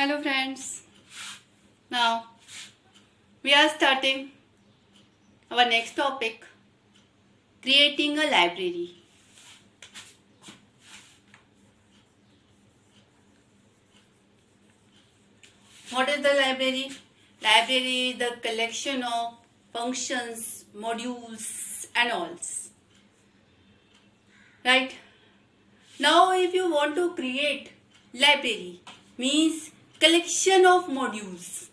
Hello friends, now we are starting our next topic, creating a library. What is the library? Library is the collection of functions, modules and alls. Right? Now if you want to create library, means collection of modules.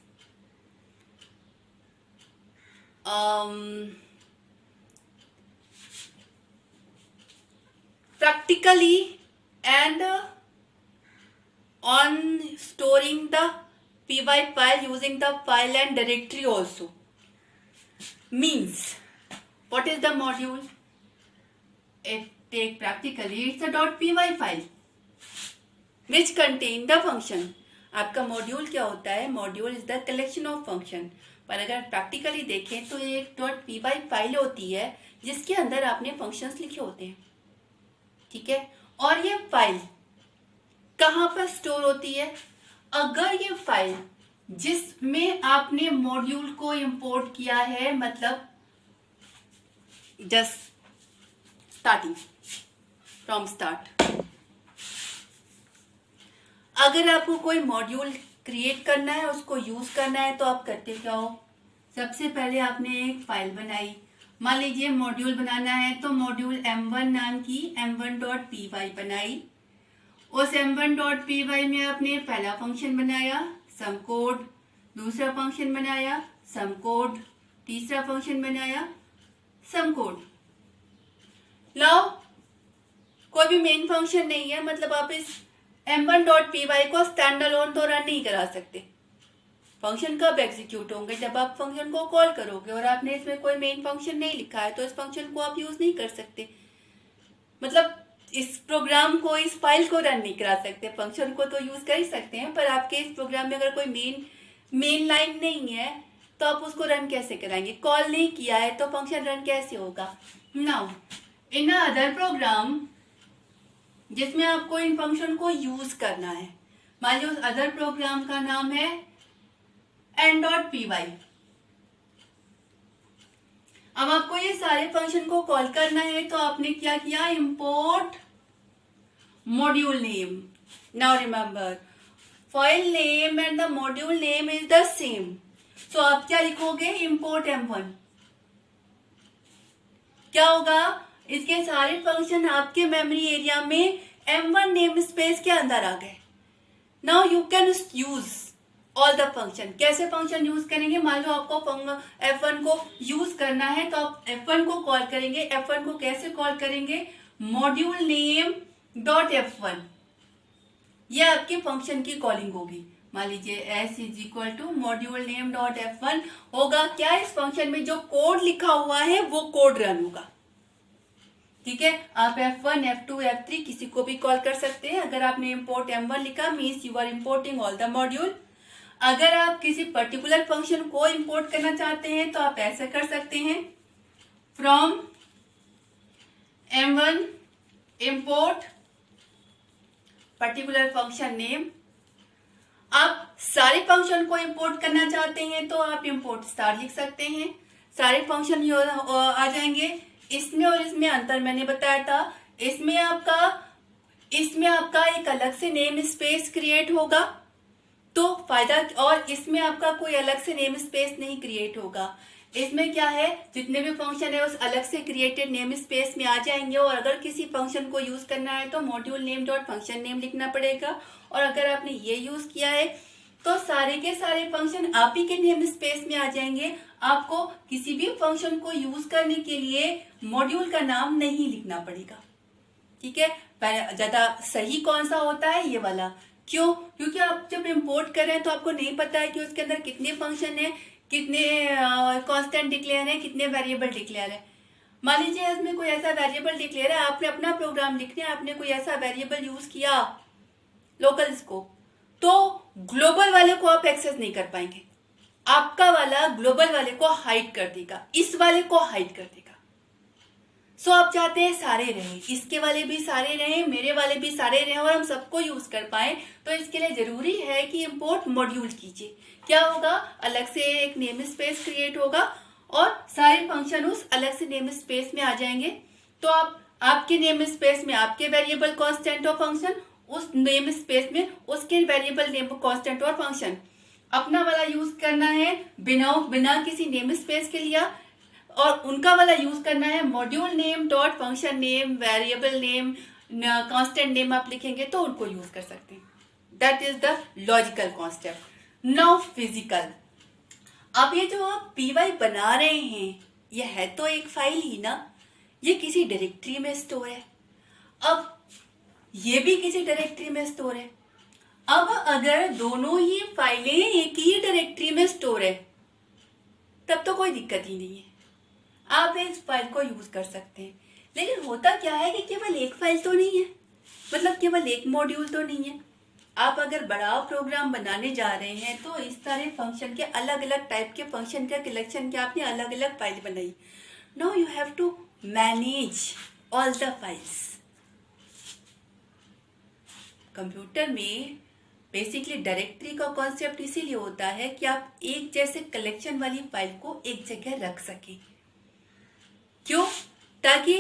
Practically and on storing the py file using the file and directory also. Means what is the module? If take practically, it's a .py file which contain the function. आपका module क्या होता है? Module is the collection of function. पर अगर practically देखें तो ये एक .py फाइल होती है जिसके अंदर आपने फंक्शंस लिखे होते हैं. ठीक है. और ये फाइल कहाँ पर स्टोर होती है? अगर ये फाइल जिसमें आपने मॉड्यूल को इंपोर्ट किया है, मतलब जस्ट स्टार्टिंग फ्रॉम स्टार्ट, अगर आपको कोई मॉड्यूल क्रिएट करना है, उसको यूज करना है, तो आप करते क्या हो? सबसे पहले आपने एक फाइल बनाई. मान लीजिए मॉड्यूल बनाना है तो मॉड्यूल m1 नाम की m1.py बनाई. उस m1.py में आपने पहला फंक्शन बनाया सम कोड, दूसरा फंक्शन बनाया सम कोड, तीसरा फंक्शन बनाया सम कोड. नाउ कोई भी मेन फंक्शन नहीं है, मतलब आप इस m1.py को स्टैंड अलोन तो रन नहीं करा सकते. फंक्शन कब एग्जीक्यूट होंगे? जब आप फंक्शन को कॉल करोगे. और आपने इसमें कोई मेन फंक्शन नहीं लिखा है तो इस फंक्शन को आप यूज नहीं कर सकते. मतलब इस प्रोग्राम को, इस फाइल को रन नहीं करा सकते. फंक्शन को तो यूज कर ही सकते हैं, पर आपके इस प्रोग्राम में अगर कोई मेन लाइन नहीं है तो आप उसको रन कैसे कराएंगे? कॉल नहीं किया है तो फंक्शन रन कैसे होगा? नाउ इन अदर प्रोग्राम जिसमें आपको इन फंक्शन को यूज करना है, मान लीजिए उस अदर प्रोग्राम का नाम है n.py. अब आपको ये सारे फंक्शन को कॉल करना है तो आपने क्या किया? Import module name. Now remember, file name and the module name is the same. So आप क्या लिखोगे? Import m1. क्या होगा? इसके सारे फंक्शन आपके मेमोरी एरिया में m1 नेम स्पेस के अंदर आ गए. Now you can use all the function. कैसे फंक्शन यूज करेंगे? मान लो आपको f1 को यूज करना है तो आप f1 को कॉल करेंगे. f1 को कैसे कॉल करेंगे? Module name dot f1. यह आपके फंक्शन की कॉलिंग होगी. मान लीजिए s is equal to module name dot f1 होगा. क्या इस फंक्शन में जो कोड लिखा हुआ है वो कोड रन होगा. ठीक है. आप f1, f2, f3 किसी को भी कॉल कर सकते हैं. अगर आपने इंपोर्ट m1 लिखा means you are importing all the module. अगर आप किसी पर्टिकुलर फंक्शन को इंपोर्ट करना चाहते हैं तो आप ऐसा कर सकते हैं, from m1 import particular function name. आप सारे फंक्शन को इंपोर्ट करना चाहते हैं तो आप इंपोर्ट स्टार लिख सकते हैं. सारे फंक्शन आ जाएंगे. इसमें और इसमें अंतर मैंने बताया था. इसमें आपका एक अलग से नेम स्पेस क्रिएट होगा तो फायदा, और इसमें आपका कोई अलग से नेम स्पेस नहीं क्रिएट होगा. इसमें क्या है, जितने भी फंक्शन है उस अलग से क्रिएटेड नेम स्पेस में आ जाएंगे. और अगर किसी फंक्शन को यूज करना है तो module name dot function name लिखना पड़ेगा. और अगर आपने ये यूज किया है तो सारे के सारे फंक्शन आप ही के नेम स्पेस में आ जाएंगे. आपको किसी भी फंक्शन को यूज करने के लिए मॉड्यूल का नाम नहीं लिखना पड़ेगा. ठीक है. ज्यादा सही कौन सा होता है? ये वाला. क्यों? क्योंकि आप जब इंपोर्ट कर रहे हैं तो आपको नहीं पता है कि उसके अंदर कितने फंक्शन है, कितने कांस्टेंट डिक्लेयर है, कितने वेरिएबल डिक्लेयर है. मान लीजिए इसमें कोई ऐसा वेरिएबल डिक्लेयर है, आपने अपना प्रोग्राम लिखना है, आपने कोई ऐसा वेरिएबल यूज किया लोकल स्कोप, तो ग्लोबल वाले को आप एक्सेस नहीं कर पाएंगे. आपका वाला ग्लोबल वाले को हाइड कर देगा, इस वाले को हाइड कर देगा. सो आप चाहते हैं सारे रहें, इसके वाले भी सारे रहें, मेरे वाले भी सारे रहें और हम सबको यूज कर पाए। तो इसके लिए जरूरी है कि इंपोर्ट मॉड्यूल कीजिए। क्या होगा, अलग से एक नेम स्पेस क्रिएट होगा और सारे फंक्शन उस अलग से नेम स्पेस में आ जाएंगे। तो आप आपके नेम स्पेस में आपके वेरिएबल कांस्टेंट और फंक्शन, उस नेम स्पेस में उसके वेरिएबल नेम कांस्टेंट और फंक्शन। अपना वाला यूज करना है बिना किसी नेम स्पेस के लिया, और उनका वाला यूज करना है module name dot function name variable name constant name आप लिखेंगे तो उनको यूज कर सकते हैं। That is the logical concept. Now physical. अब ये जो आप पीवाई बना रहे हैं, ये है तो एक फाइल ही ना, ये किसी डायरेक्टरी में स्टोर है। अब ये भी किसी डायरेक्टरी में स्टोर है। अब अगर दोनों ही फाइलें एक ही डायरेक्टरी में स्टोर है तब तो कोई दिक्कत ही नहीं है, आप इस फाइल को यूज कर सकते हैं। लेकिन होता क्या है कि केवल एक फाइल तो नहीं है, मतलब केवल एक मॉड्यूल तो नहीं है। आप अगर बड़ा प्रोग्राम बनाने जा रहे हैं तो इस तरह फंक्शन के अलग अलग टाइप के फंक्शन का कलेक्शन के आपने अलग अलग फाइल बनाई। Now you have to manage all the files. Computer में बेसिकली डायरेक्टरी का कॉन्सेप्ट इसीलिए होता है कि आप एक जैसे कलेक्शन वाली फाइल को एक जगह रख सके। क्यों? ताकि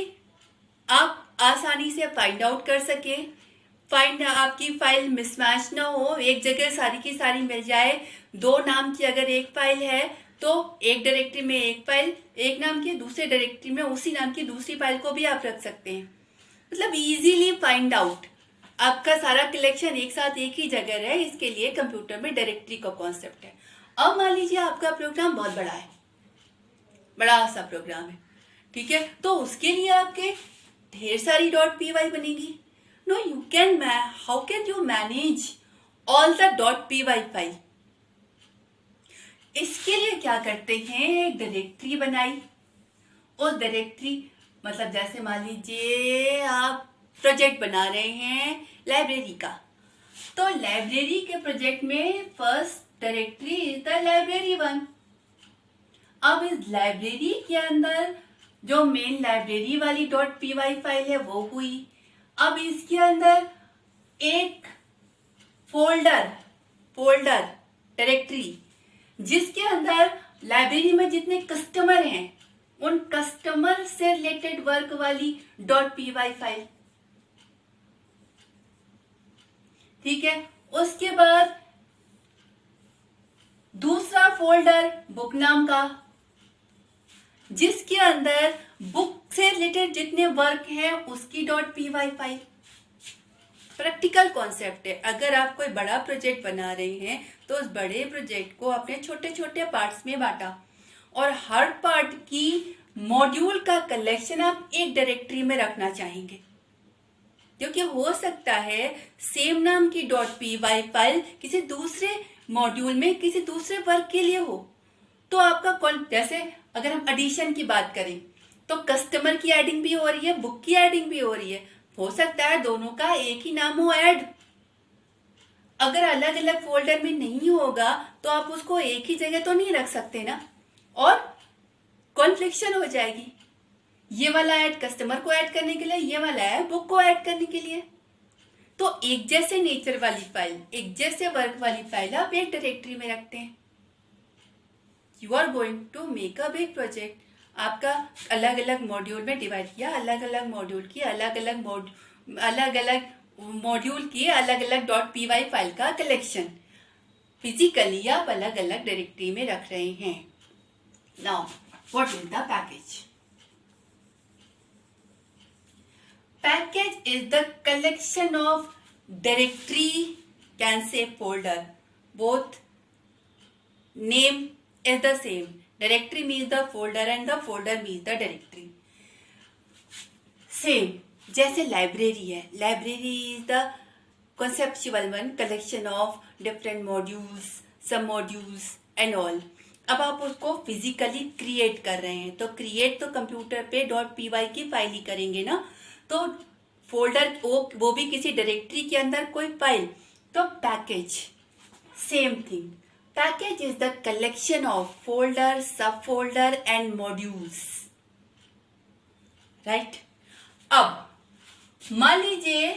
आप आसानी से फाइंड आउट कर सके, आपकी फाइल मिसमैच ना हो, एक जगह सारी की सारी मिल जाए। दो नाम की अगर एक फाइल है तो एक डायरेक्टरी में एक फाइल, एक नाम की दूसरे डायरेक्टरी में उसी नाम की दूसरी फाइल को भी आप रख सकते हैं। मतलब इजीली फाइंड आउट, आपका सारा कलेक्शन एक साथ एक ही जगह रहे, इसके लिए कंप्यूटर में डायरेक्टरी का कॉन्सेप्ट है। अब मान लीजिए आपका प्रोग्राम बहुत बड़ा है, बड़ा सा प्रोग्राम है, ठीक है, तो उसके लिए आपके ढेर सारी .py बनेगी। No you can how can you manage all the .py file? इसके लिए क्या करते हैं, एक डायरेक्टरी बनाई। उस डायरेक्टरी मतलब जैसे मान लीजिए आप प्रोजेक्ट बना रहे हैं लाइब्रेरी का, तो लाइब्रेरी के प्रोजेक्ट में first directory is the library 1। अब इस लाइब्रेरी के अंदर जो मेन लाइब्रेरी वाली .py फाइल है वो हुई। अब इसके अंदर एक फोल्डर डायरेक्टरी जिसके अंदर लाइब्रेरी में जितने कस्टमर हैं उन कस्टमर से रिलेटेड वर्क वाली .py फाइल, ठीक है। उसके बाद दूसरा फोल्डर बुक नाम का, जिसके अंदर बुक से रिलेटेड जितने वर्क हैं उसकी .py फाइल। प्रैक्टिकल कॉन्सेप्ट है। अगर आप कोई बड़ा प्रोजेक्ट बना रहे हैं तो उस बड़े प्रोजेक्ट को आपने छोटे छोटे पार्ट्स में बांटा और हर पार्ट की मॉड्यूल का कलेक्शन आप एक डायरेक्टरी में रखना चाहेंगे, क्योंकि हो सकता है सेम नाम की .py फाइल किसी दूसरे मॉड्यूल में किसी दूसरे वर्क के लिए हो। तो आपका जैसे अगर हम एडिशन की बात करें तो कस्टमर की एडिंग भी हो रही है, बुक की एडिंग भी हो रही है। हो सकता है दोनों का एक ही नाम हो ऐड। अगर अलग अलग फोल्डर में नहीं होगा तो आप उसको एक ही जगह तो नहीं रख सकते ना, और कॉन्फ्लिक्शन हो जाएगी। ये वाला ऐड कस्टमर को ऐड करने के लिए, ये वाला है बुक को ऐड करने के लिए। तो एक जैसे नेचर वाली फाइल, एक जैसे वर्क वाली फाइल आप एक डायरेक्टरी में रखते हैं। You are going to make a big project. आपका अलग अलग मॉड्यूल में डिवाइड किया, अलग अलग मॉड्यूल की अलग अलग .py फाइल का कलेक्शन फिजिकली आप अलग अलग डायरेक्टरी में रख रहे हैं। Now what is the package? Package is the collection of directory, can say folder. Both name is the same. Directory means the folder and the folder means the directory. Same. जैसे library है, library is the conceptual one, collection of different modules, सब modules and all. अब आप उसको physically create कर रहे हैं तो क्रिएट तो कंप्यूटर पे .py की फाइल ही करेंगे ना। तो फोल्डर वो भी किसी डायरेक्टरी के अंदर कोई फाइल, तो package same thing. Package is the collection of folder, सब फोल्डर एंड मॉड्यूल्स। राइट। अब मान लीजिए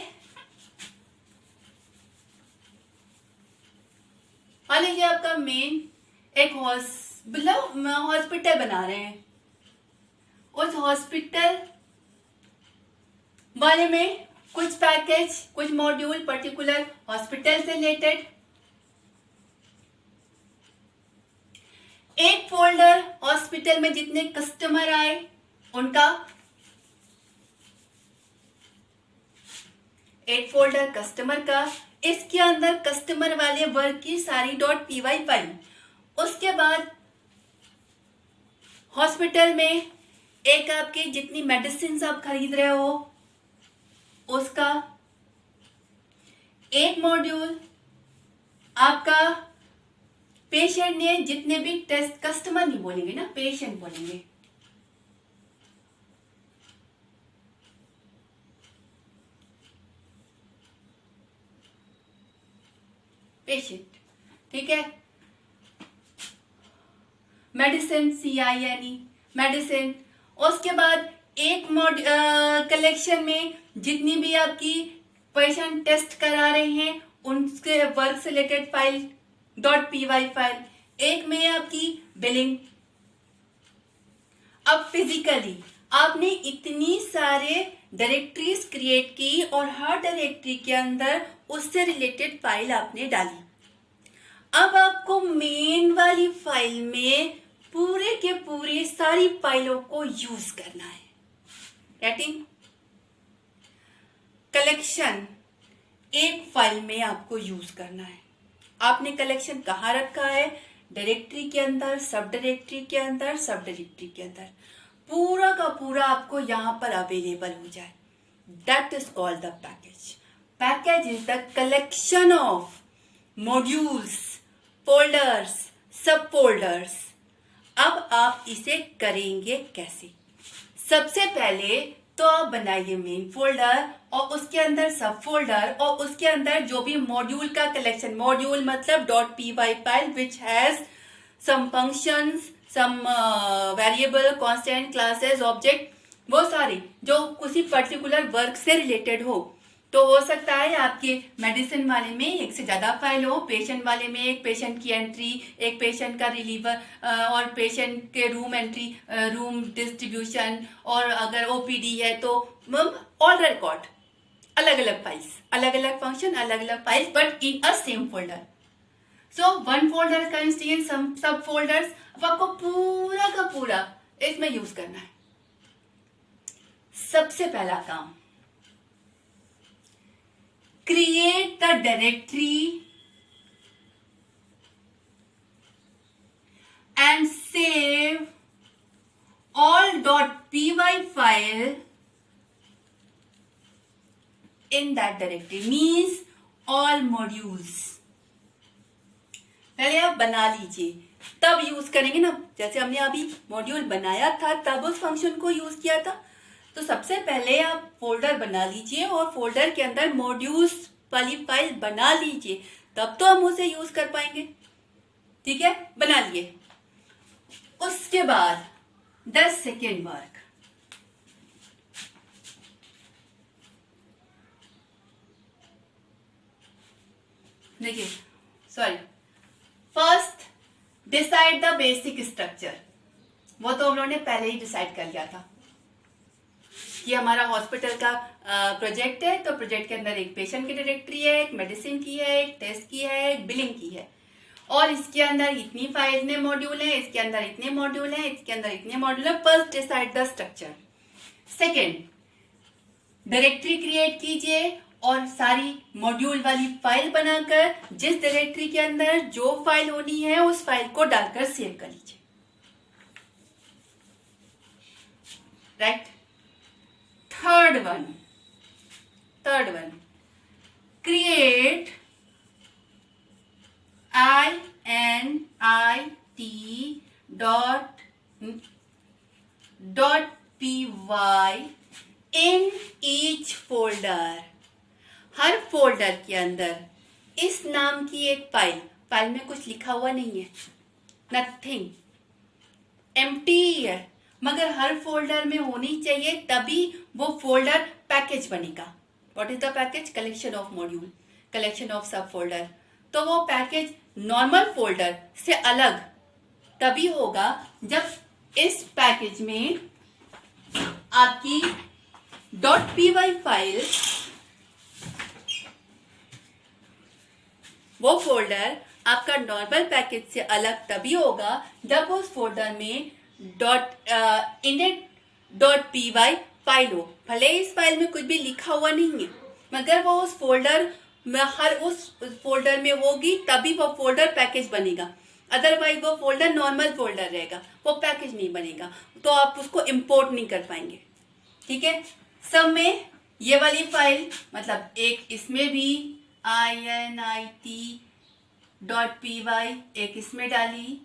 आपका मेन एक हॉस्पिटल बना रहे हैं। उस हॉस्पिटल वाले में कुछ पैकेज, कुछ मॉड्यूल पर्टिकुलर हॉस्पिटल से रिलेटेड, एक फोल्डर हॉस्पिटल में जितने कस्टमर आए उनका, एक फोल्डर कस्टमर का, इसके अंदर कस्टमर वाले वर्क की सारी .py फाइल। उसके बाद हॉस्पिटल में एक आपके जितनी मेडिसिन आप खरीद रहे हो उसका एक मॉड्यूल, आपका पेशेंट ने जितने भी टेस्ट, कस्टमर नहीं बोलेंगे ना, पेशेंट बोलेंगे, पेशेंट, ठीक है। Medicine CINE medicine. उसके बाद एक कलेक्शन में जितनी भी आपकी पेशेंट टेस्ट करा रहे हैं उनके वर्क से रिलेटेड फाइल .py फाइल, एक में आपकी बिलिंग। अब फिजिकली आपने इतनी सारे डायरेक्टरीज क्रिएट की और हर डायरेक्टरी के अंदर उससे रिलेटेड फाइल आपने डाली। अब आपको मेन वाली फाइल में पूरे के पूरे सारी फाइलों को यूज करना है। गेटिंग? कलेक्शन एक फाइल में आपको यूज करना है। आपने कलेक्शन कहाँ रखा है? डायरेक्टरी के अंदर, सब डायरेक्टरी के अंदर, सब डायरेक्टरी के अंदर, पूरा का पूरा आपको यहां पर अवेलेबल हो जाए। That is called the package. Package is the collection of modules, folders, सब फोल्डर्स। अब आप इसे करेंगे कैसे? सबसे पहले तो आप बनाइए मेन फोल्डर और उसके अंदर सब फोल्डर और उसके अंदर जो भी मॉड्यूल का कलेक्शन, मॉड्यूल मतलब .py file which has some functions, some variable, constant, classes, object, वो सारे जो किसी पर्टिकुलर वर्क से रिलेटेड हो। तो हो सकता है आपके मेडिसिन वाले में एक से ज्यादा फाइल हो, पेशेंट वाले में एक पेशेंट की एंट्री, एक पेशेंट का रिलीवर और पेशेंट के रूम एंट्री, रूम डिस्ट्रीब्यूशन, और अगर OPD है तो ऑल रिकॉर्ड, अलग अलग फाइल्स, अलग अलग फंक्शन, अलग अलग files, but in a same folder. So one folder contain सब फोल्डर्स। अब आपको पूरा का पूरा इसमें यूज करना है। सबसे पहला काम, create the directory and save all .py file in that directory, means all modules। पहले आप बना लीजिए, तब यूज करेंगे ना। जैसे हमने अभी मॉड्यूल बनाया था तब उस फंक्शन को यूज किया था। तो सबसे पहले आप फोल्डर बना लीजिए और फोल्डर के अंदर मॉड्यूल्स वाली फाइल बना लीजिए, तब तो हम उसे यूज कर पाएंगे। ठीक है, बना लिए। उसके बाद 10 सेकेंड वर्क, देखिए, sorry, first decide the basic structure. वो तो हम लोगों ने पहले ही डिसाइड कर लिया था कि हमारा हॉस्पिटल का प्रोजेक्ट है, तो प्रोजेक्ट के अंदर एक पेशेंट की डायरेक्टरी है, एक मेडिसिन की है, एक टेस्ट की है, एक बिलिंग की है, और इसके अंदर इतनी फाइल, इतने मॉड्यूल है, इसके अंदर इतने मॉड्यूल है, इसके अंदर इतने मॉड्यूल है। First decide the structure. Second, directory create कीजिए और सारी मॉड्यूल वाली फाइल बनाकर जिस डायरेक्टरी के अंदर जो फाइल होनी है उस फाइल को डालकर सेव कर लीजिए। Right. Third one, create .py in each folder। Her folder के अंदर इस नाम की एक फाइल में कुछ लिखा हुआ नहीं है, नथिंग, एम्प्टी है, मगर हर फोल्डर में होनी चाहिए, तभी वो फोल्डर पैकेज बनेगा। What is the package? Collection of module, collection of सब फोल्डर। तो वो पैकेज नॉर्मल फोल्डर से अलग तभी होगा जब इस पैकेज में आपकी .py फाइल, वो फोल्डर आपका नॉर्मल पैकेज से अलग तभी होगा जब उस फोल्डर में init.py फाइल हो। भले इस फाइल में कुछ भी लिखा हुआ नहीं है, मगर वो उस फोल्डर में, हर उस फोल्डर में होगी, तभी वो फोल्डर पैकेज बनेगा। अदरवाइज वो फोल्डर नॉर्मल फोल्डर रहेगा, वो पैकेज नहीं बनेगा, तो आप उसको इंपोर्ट नहीं कर पाएंगे। ठीक है, सब में ये वाली फाइल, मतलब एक इसमें भी init.py, एक इसमें डाली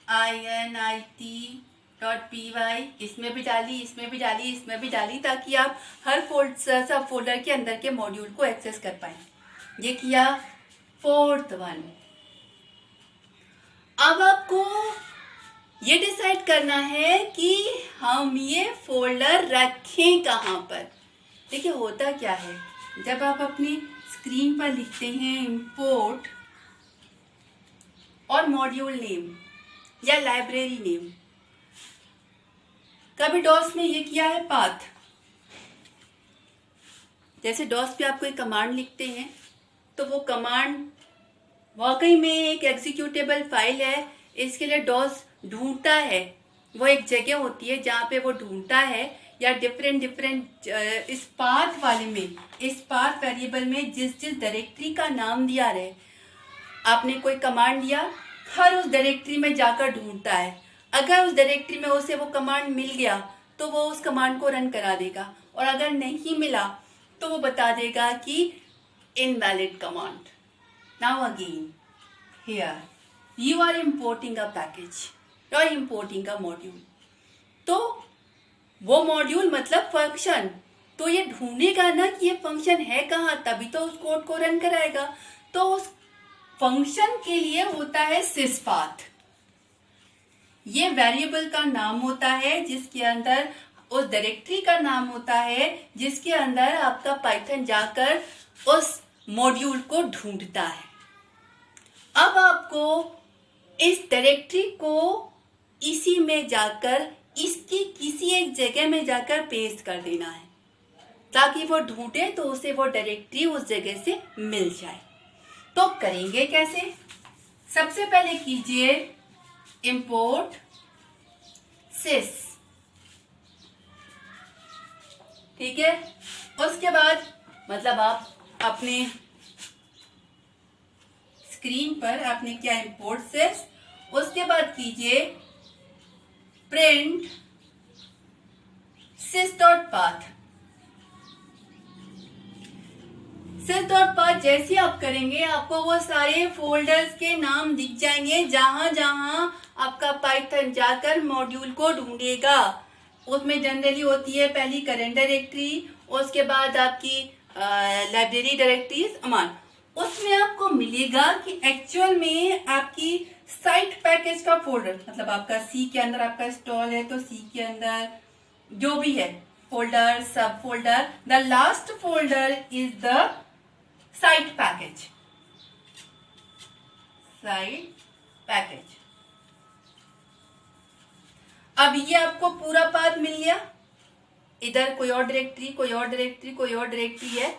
init.py, इसमें भी डाली, इसमें भी डाली, इसमें भी डाली, ताकि आप हर सब फोल्डर के अंदर के मॉड्यूल को एक्सेस कर पाए। ये किया। फोर्थ वन, अब आपको ये डिसाइड करना है कि हम ये फोल्डर रखें कहाँ पर। देखिए होता क्या है, जब आप अपनी स्क्रीन पर लिखते हैं इंपोर्ट और मॉड्यूल नेम या लाइब्रेरी नेम, कभी डॉस में ये किया है पाथ, जैसे डॉस पे आप कोई कमांड लिखते हैं तो वो कमांड वाकई में एक एग्जीक्यूटेबल फाइल है, इसके लिए डॉस ढूंढता है, वो एक जगह होती है जहाँ पे वो ढूंढता है, या डिफरेंट इस पाथ वाले में, इस पाथ वेरिएबल में जिस जिस डायरेक्टरी का नाम दिया रहे, आपने कोई कमांड दिया, हर उस डायरेक्टरी में जाकर ढूंढता है। अगर उस डायरेक्टरी में उसे वो कमांड मिल गया तो वो उस कमांड को रन करा देगा, और अगर नहीं मिला तो वो बता देगा कि invalid command. Now again here you are importing a package, you are importing a module, तो वो मॉड्यूल मतलब फंक्शन, तो ये ढूंढेगा ना कि ये फंक्शन है कहाँ, तभी तो उस कोड को रन कराएगा। तो उस फंक्शन के लिए होता है syspath, ये वेरिएबल का नाम होता है जिसके अंदर उस डायरेक्टरी का नाम होता है, जिसके अंदर आपका पाइथन जाकर उस मॉड्यूल को ढूंढता है। अब आपको इस डायरेक्टरी को इसी में जाकर, इसकी किसी एक जगह में जाकर पेस्ट कर देना है, ताकि वो ढूंढे तो उसे वो डायरेक्टरी उस जगह से मिल जाए। तो करेंगे कैसे? सबसे पहले कीजिए इंपोर्ट sys, ठीक है। उसके बाद मतलब आप अपने स्क्रीन पर आपने क्या इंपोर्ट sys, उसके बाद कीजिए प्रिंट sys.path। sys.path जैसे आप करेंगे आपको वो सारे फोल्डर्स के नाम दिख जाएंगे जहां जहां आपका पाइथन जाकर मॉड्यूल को ढूंढेगा। उसमें जनरली होती है पहली करंट डायरेक्टरी, उसके बाद आपकी लाइब्रेरी डायरेक्टरीज अमान। उसमें आपको मिलेगा कि एक्चुअल में आपकी साइट पैकेज का फोल्डर, मतलब आपका सी के अंदर आपका इंस्टॉल है तो सी के अंदर जो भी है फोल्डर, सब folder, the last folder is the site package, site package. अब ये आपको पूरा पाथ मिल गया, इधर कोई और डायरेक्टरी, कोई और डायरेक्टरी, कोई और डायरेक्टरी है।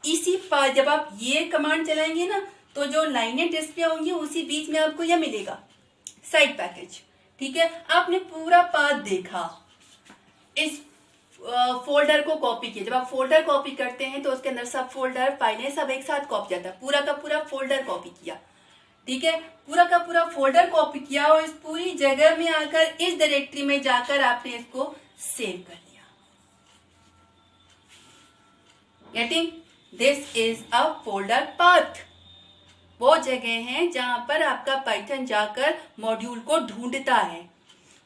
इसी पाथ जब आप ये कमांड चलाएंगे ना तो जो लाइनें डिस्प्ले होंगी उसी बीच में आपको यह मिलेगा साइट पैकेज। ठीक है, आपने पूरा पाथ देखा, इस फोल्डर को कॉपी किया। जब आप फोल्डर कॉपी करते हैं तो उसके अंदर सब फोल्डर, फाइलें सब एक साथ कॉपी जाता है। पूरा का पूरा फोल्डर कॉपी किया, ठीक है, पूरा का पूरा फोल्डर कॉपी किया और इस पूरी जगह में आकर इस डायरेक्टरी में जाकर आपने इसको सेव कर लिया। Getting? This is a folder path. वो जगह है जहां पर आपका पाइथन जाकर मॉड्यूल को ढूंढता है।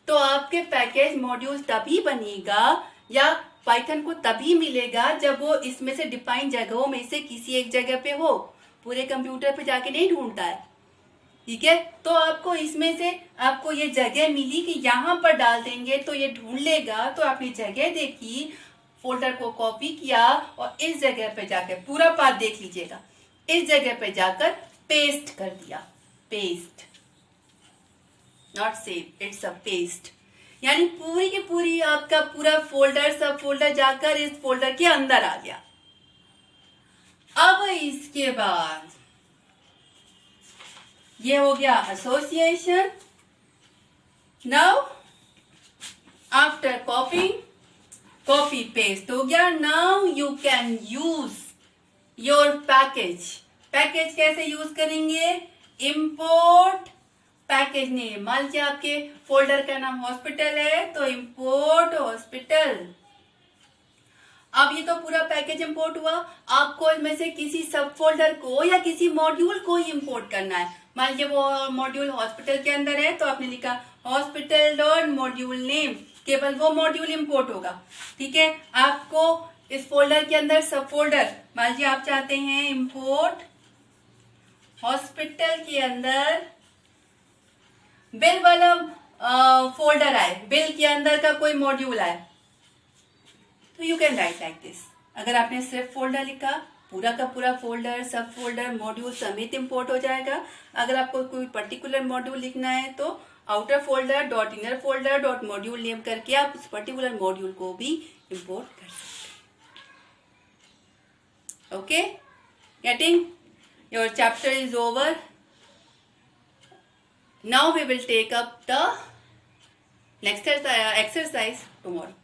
तो आपके पैकेज मॉड्यूल तभी बनेगा या पाइथन को तभी मिलेगा जब वो इसमें से डिफाइन जगहों में से किसी एक जगह पे हो, पूरे कंप्यूटर पे जाके नहीं ढूंढता है। ठीक है। तो आपको इसमें से आपको ये जगह मिली कि यहाँ पर डाल देंगे तो ये ढूंढ लेगा, तो आपने जगह देखी, फोल्डर को कॉपी किया और इस जगह पे जाकर पूरा पाथ देख लीजिएगा, इस जगह पे जाकर पेस्ट कर दिया। Paste, not save, it's a paste, यानी पूरी की पूरी आपका पूरा फोल्डर सब फोल्डर जाकर इस फोल्डर के अंदर आ गया। अब इसके बाद ये हो गया association. Now after कॉपिंग, copy paste हो गया। Now you can use your package. Package कैसे यूज करेंगे? इंपोर्ट पैकेज नेम, मान लीजिए आपके फोल्डर का नाम हॉस्पिटल है तो इंपोर्ट हॉस्पिटल। अब ये तो पूरा पैकेज इंपोर्ट हुआ, आपको इनमें से किसी सब फोल्डर को या किसी मॉड्यूल को ही इंपोर्ट करना है। मान लीजिए वो मॉड्यूल हॉस्पिटल के अंदर है तो आपने लिखा हॉस्पिटल डॉट मॉड्यूल नेम, केवल वो मॉड्यूल इंपोर्ट होगा। ठीक है, आपको इस फोल्डर के अंदर सब फोल्डर, मान लीजिए आप चाहते हैं इंपोर्ट हॉस्पिटल के अंदर बिल वाला फोल्डर आए, बिल के अंदर का कोई मॉड्यूल आए, तो you can write like this. अगर आपने सिर्फ फोल्डर लिखा, पूरा का पूरा फोल्डर सब फोल्डर मॉड्यूल समेत इंपोर्ट हो जाएगा। अगर आपको कोई पर्टिकुलर मॉड्यूल लिखना है तो outer folder dot inner folder dot module name करके आप उस पर्टिकुलर मॉड्यूल को भी इंपोर्ट कर सकते हैं। Okay, getting? Your chapter is over. Now we will take up the next exercise tomorrow.